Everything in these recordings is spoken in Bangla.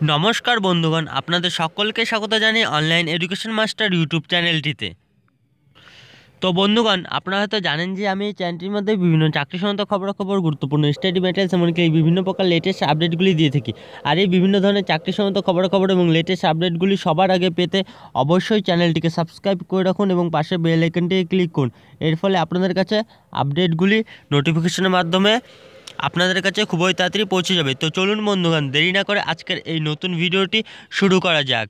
নমস্কার বন্ধুগণ, আপনাদের সকলকে স্বাগত জানাই অনলাইন এডুকেশন মাস্টার ইউটিউব চ্যানেলটিতে। তো বন্ধুগণ, আপনারা হয়তো জানেন যে আমি এই চ্যানেলটির মধ্যে বিভিন্ন চাকরি সংক্রান্ত খবরাখবর, গুরুত্বপূর্ণ স্টাডি ম্যাটেরিয়ালস এমনকি এই বিভিন্ন প্রকার লেটেস্ট আপডেটগুলি দিয়ে থাকি। আর এই বিভিন্ন ধরনের চাকরি সংক্রান্ত খবরাখবর এবং লেটেস্ট আপডেটগুলি সবার আগে পেতে অবশ্যই চ্যানেলটিকে সাবস্ক্রাইব করে রাখুন এবং পাশে বেল আইকনটিকে ক্লিক করুন। এর ফলে আপনাদের কাছে আপডেটগুলি নোটিফিকেশনের মাধ্যমে আপনাদের কাছে খুবই তাড়াতাড়ি পৌঁছে যাবে। তো চলুন বন্ধুগণ, দেরি না করে আজকের এই নতুন ভিডিওটি শুরু করা যাক।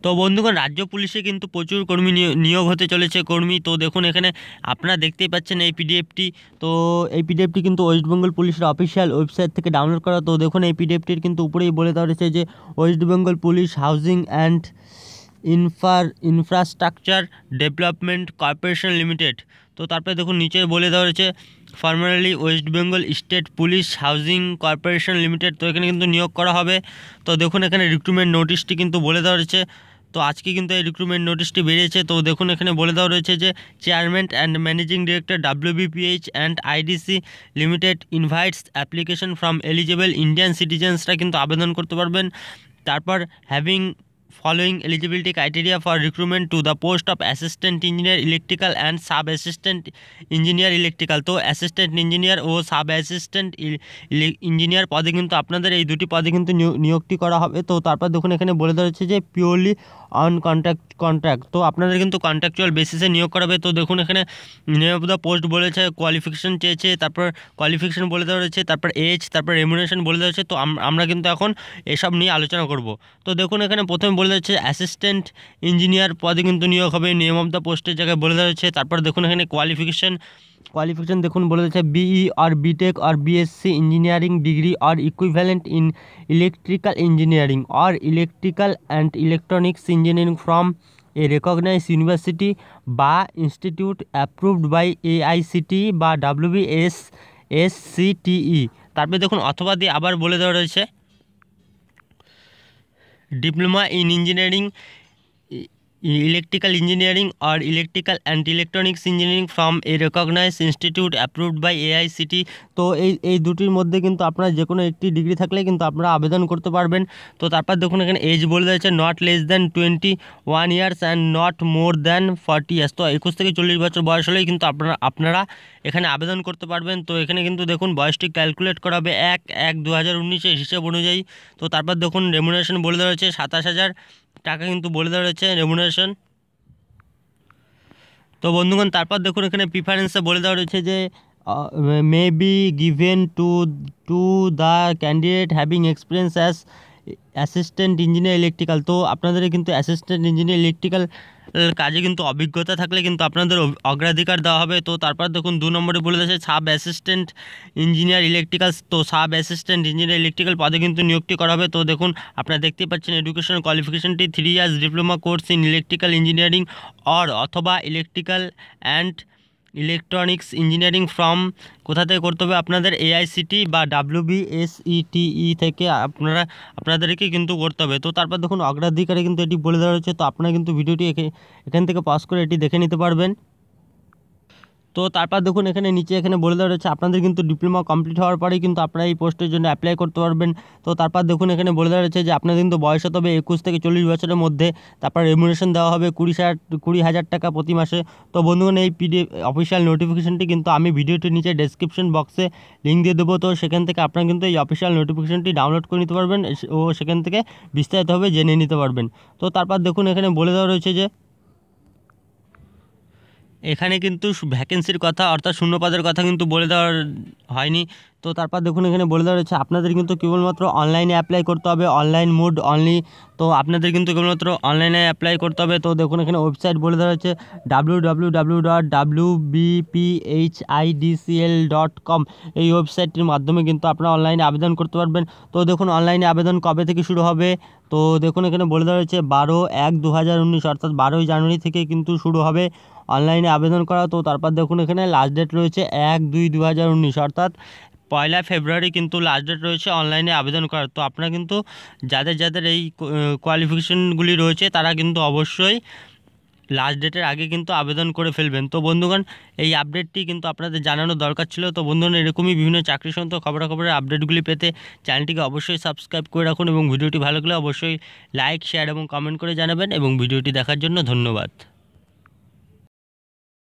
তো বন্ধুগণ, রাজ্য পুলিশে কিন্তু প্রচুর কর্মী নিয়োগ হতে চলেছে কর্মী। তো দেখুন, এখানে আপনারা দেখতেই পাচ্ছেন এই পিডিএফটি। তো এই পিডিএফটি কিন্তু ওয়েস্ট বেঙ্গল পুলিশের অফিসিয়াল ওয়েবসাইট থেকে ডাউনলোড করা। তো দেখুন, এই পিডিএফটির কিন্তু উপরেই বলে দেওয়া রয়েছে যে West Bengal police housing and infrastructure development corporation limited. তো তারপরে দেখুন নিচে বলে দেওয়া রয়েছে formally West Bengal state police housing corporation limited. তো এখানে কিন্তু নিয়োগ করা হবে। তো দেখুন, এখানে রিক্রুটমেন্ট নোটিশটি কিন্তু বলে দেওয়া রয়েছে। তো আজকে কিন্তু এই রিক্রুটমেন্ট নোটিশটি বেরিয়েছে। তো দেখুন, এখানে বলে দেওয়া রয়েছে যে chairman and managing director WBPH and IDC limited invites application from eligible Indian সিটিজেন্সরা কিন্তু আবেদন করতে পারবেন। তারপর having following eligibility criteria for recruitment to the post of assistant engineer electrical and sub assistant engineer electrical। তো অ্যাসিস্ট্যান্ট ইঞ্জিনিয়ার ও সাব অ্যাসিস্ট্যান্ট ইঞ্জিনিয়ার পদে কিন্তু আপনাদের এই দুটি পদে কিন্তু নিয়োগটি করা হবে। তো তারপর দেখুন, এখানে বলে দেওয়া হচ্ছে যে পিওরলি অন কন্ট্রাক্ট। তো আপনাদের কিন্তু কন্ট্রাকচুয়াল বেসিসে নিয়োগ করাবে। তো দেখুন, এখানে নেম অফ দ্য পোস্ট বলেছে, কোয়ালিফিকেশন চেয়েছে, তারপর কোয়ালিফিকেশন বলে দেওয়া রয়েছে, তারপর এজ, তারপর রেমুনারেশন বলে দেওয়া হচ্ছে। তো আমরা কিন্তু এখন এসব নিয়ে আলোচনা করব। তো দেখুন, এখানে প্রথমে বলে যাচ্ছে অ্যাসিস্ট্যান্ট ইঞ্জিনিয়ার পদে কিন্তু নিয়োগ হবে, নেম অফ দ্য পোস্টের জায়গায় বলে দেওয়া হচ্ছে। তারপর দেখুন, এখানে কোয়ালিফিকেশন দেখুন বলে যাচ্ছে BE আর BTech আর BSc ইঞ্জিনিয়ারিং ডিগ্রি আর ইকুইভ্যালেন্ট ইন ইলেকট্রিক্যাল ইঞ্জিনিয়ারিং আর electrical and electronics engineering from a recognised university বা ইনস্টিটিউট অ্যাপ্রুভড বাই AICTE বা WBSSCTE। তারপরে দেখুন অথবা দিয়ে আবার বলে দেওয়া রয়েছে diploma in engineering electrical engineering और electrical and electronics engineering from a recognised institute approved by AICTE। তো এই দুটির মধ্যে কিন্তু আপনারা যে কোনো একটি ডিগ্রি থাকলে কিন্তু আপনারা আবেদন করতে পারবেন। তো তারপর দেখুন, এখানে এজ বলে দিয়েছে not less than 21 years and not more than 40 years. তো 21 থেকে 40 বছর বয়স হলেই কিন্তু আপনারা এখানে আবেদন করতে পারবেন। তো এখানে কিন্তু দেখুন বয়সটি ক্যালকুলেট করা হবে 1/1/2019 হিসেব অনুযায়ী। তো তারপর দেখুন রেমুনারেশন বলে দেওয়া হয়েছে 27,000 টাকা কিন্তু বলে দেওয়া রয়েছে রেমুনারেশন। তো বন্ধুগণ, তারপর দেখুন এখানে প্রিফারেন্সে বলে দেওয়া রয়েছে যে may be given to the candidate having experience as assistant engineer electrical. তো আপনাদের কিন্তু অ্যাসিস্ট্যান্ট ইঞ্জিনিয়ার ইলেকট্রিক্যাল কাজে কিন্তু অভিজ্ঞতা থাকলে কিন্তু আপনাদের অগ্রাধিকার দেওয়া হবে। তো তারপর দেখুন 2 নম্বরে বলে দিয়েছে সাব অ্যাসিস্ট্যান্ট ইঞ্জিনিয়ার ইলেকট্রিক্যাল। তো সাব অ্যাসিস্ট্যান্ট ইঞ্জিনিয়ার ইলেকট্রিক্যাল পদে কিন্তু নিয়োগটি করা হবে। তো দেখুন, আপনারা দেখতেই পাচ্ছেন এডুকেশনাল কোয়ালিফিকেশনটি 3 years diploma course in electrical engineering অথবা electrical and electronics engineering from কোথা থেকে করতে হবে আপনাদের AICTE বা WBSETE থেকে আপনাদেরকে কিন্তু করতে হবে। তো তারপর দেখুন অগ্রাধিকারে কিন্তু এটি বলে দেওয়া হচ্ছে। তো আপনারা কিন্তু ভিডিওটি এখান থেকে পজ করে এটি দেখে নিতে পারবেন। তো তারপর দেখুন এখানে নিচে এখানে বলে দেওয়া রয়েছে আপনাদের কিন্তু ডিপ্লোমা কমপ্লিট হওয়ার পরেই কিন্তু আপনারা এই পোস্টের জন্য অ্যাপ্লাই করতে পারবেন। তো তারপর দেখুন এখানে বলে দেওয়া রয়েছে যে আপনাদের কিন্তু বয়স হতে হবে 21 থেকে 40 বছরের মধ্যে। তারপর রেমুনেশন দেওয়া হবে 20,000 টাকা প্রতি মাসে। তো বন্ধুগণ, এই PDF অফিসিয়াল নোটিফিকেশনটি কিন্তু আমি ভিডিওটির নিচে ডেসক্রিপশন বক্সে লিঙ্ক দিয়ে দেবো। তো সেখান থেকে আপনারা কিন্তু এই অফিসিয়াল নোটিফিকেশনটি ডাউনলোড করে নিতে পারবেন ও সেখান থেকে বিস্তারিতভাবে জেনে নিতে পারবেন। তো তারপর দেখুন এখানে বলে দেওয়া রয়েছে যে এখানে কিন্তু ভ্যাকেন্সির কথা অর্থাৎ শূন্য পদের কথা কিন্তু বলে দেওয়া হয়নি। তো তারপর দেখুন এখানে বলে দেওয়া রয়েছে আপনাদের কিন্তু কেবলমাত্র অনলাইনে অ্যাপ্লাই করতে হবে, অনলাইন মোড অনলি। তো আপনাদের কিন্তু কেবলমাত্র অনলাইনে অ্যাপ্লাই করতে হবে। তো দেখুন এখানে ওয়েবসাইট বলে দেওয়া হচ্ছে www.wbphidcl.com। এই ওয়েবসাইটটির মাধ্যমে কিন্তু আপনারা অনলাইনে আবেদন করতে পারবেন। তো দেখুন অনলাইনে আবেদন কবে থেকে শুরু হবে। তো দেখুন এখানে বলে দেওয়া হয়েছে 12/1/2019 অর্থাৎ 12ই জানুয়ারি থেকে কিন্তু শুরু হবে অনলাইনে আবেদন করা। তো তারপর দেখুন এখানে লাস্ট ডেট রয়েছে 1/2/2019 অর্থাৎ 1 ফেব্রুয়ারি কিন্তু লাস্ট ডেট রয়েছে অনলাইনে আবেদন করার। তো আপনারা কিন্তু যাদের এই কোয়ালিফিকেশনগুলি রয়েছে তারা কিন্তু অবশ্যই লাস্ট ডেটের আগে কিন্তু আবেদন করে ফেলবেন। তো বন্ধুগণ, এই আপডেটটি কিন্তু আপনাদের জানানো দরকার ছিল। তো বন্ধুগণ, এরকমই বিভিন্ন চাকরি সংক্রান্ত খবরাখবরের আপডেটগুলি পেতে চ্যানেলটিকে অবশ্যই সাবস্ক্রাইব করে রাখুন এবং ভিডিওটি ভালো লাগলে অবশ্যই লাইক, শেয়ার এবং কমেন্ট করে জানাবেন এবং ভিডিওটি দেখার জন্য ধন্যবাদ।